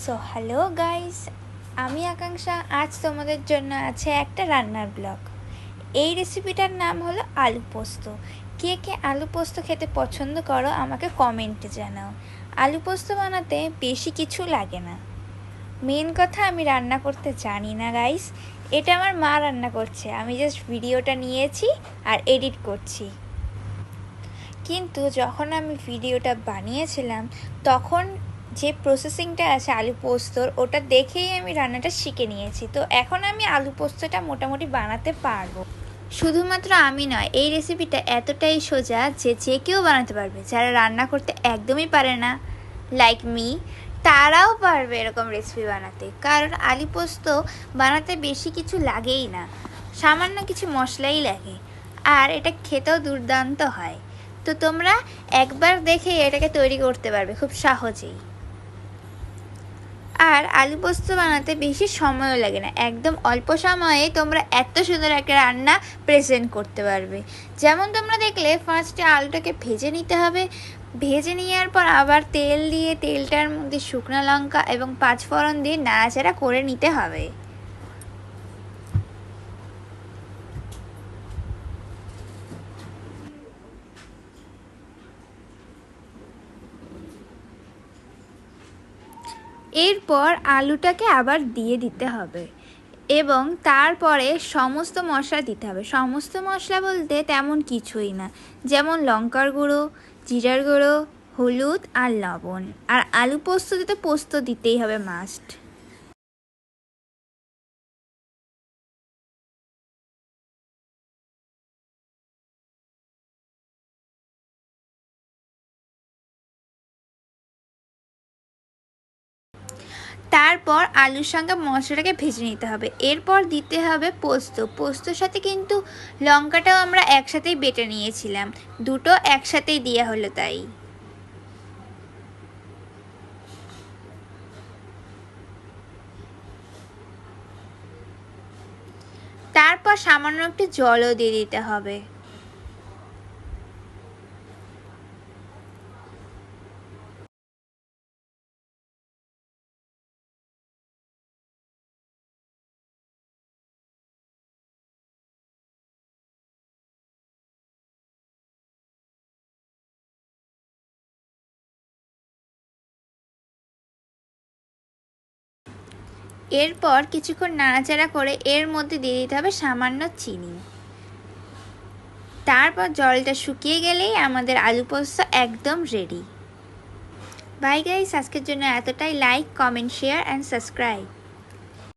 So hello guys, আমি আকাঙ্ক্ষা। আজ তোমাদের জন্য আছে একটা রান্নার ব্লগ। এই রেসিপিটার নাম হলো আলু পোস্ত। কে কে আলু পোস্ত খেতে পছন্দ করো আমাকে কমেন্টে জানাও। আলু পোস্ত বানাতে বেশি কিছু লাগে না। মেন কথা, আমি রান্না করতে জানি না গাইস। এটা আমার মা রান্না করছে, আমি জাস্ট ভিডিওটা নিয়েছি আর এডিট করছি। কিন্তু যখন আমি ভিডিওটা বানিয়েছিলাম তখন যে প্রসেসিংটা আছে আলু পোস্তর, ওটা দেখেই আমি রান্নাটা শিখে নিয়েছি। তো এখন আমি আলু পোস্তটা মোটামুটি বানাতে পারবো। শুধুমাত্র আমি নয়, এই রেসিপিটা এতটাই সোজা যে যে কেউ বানাতে পারবে। যারা রান্না করতে একদমই পারে না, লাইক মি, তারাও পারবে এরকম রেসিপি বানাতে। কারণ আলু পোস্ত বানাতে বেশি কিছু লাগেই না, সামান্য কিছু মশলাই লাগে, আর এটা খেতেও দুর্দান্ত হয়। তো তোমরা একবার দেখে এটাকে তৈরি করতে পারবে খুব সহজেই। আর আলু পোস্ত বানাতে বেশি সময়ও লাগে না, একদম অল্প সময়ে তোমরা এত সুন্দর একটা রান্না প্রেজেন্ট করতে পারবে। যেমন তোমরা দেখলে, ফার্স্টে আলুটাকে ভেজে নিতে হবে। ভেজে নেওয়ার পর আবার তেল দিয়ে তেলটার মধ্যে শুকনো লঙ্কা এবং পাঁচফোড়ন দিয়ে নাড়াচাড়া করে নিতে হবে। এরপর আলুটাকে আবার দিয়ে দিতে হবে এবং তারপরে সমস্ত মশলা দিতে হবে। সমস্ত মশলা বলতে তেমন কিছুই না, যেমন লঙ্কার গুঁড়ো, জিরার গুঁড়ো, হলুদ আর লবণ। আর আলু পোস্ত দিতে পোস্ত দিতেই হবে মাস্ট। তারপর আলুর সঙ্গে মশলাটাকে ভেজে নিতে হবে। এরপর দিতে হবে পোস্ত। পোস্তর সাথে কিন্তু লঙ্কাটাও আমরা একসাথেই বেটে নিয়েছিলাম, দুটো একসাথেই দেওয়া হলো তাই। তারপর সামান্য একটু জলও দিয়ে দিতে হবে। এরপর কিছুক্ষণ নাড়াচাড়া করে এর মধ্যে দিয়ে দিতে হবে সামান্য চিনি। তারপর জলটা শুকিয়ে গেলেই আমাদের আলু পোস্ত একদম রেডি। বাই গাইস, আজকের জন্য এতটাই। Like, comment, share and subscribe.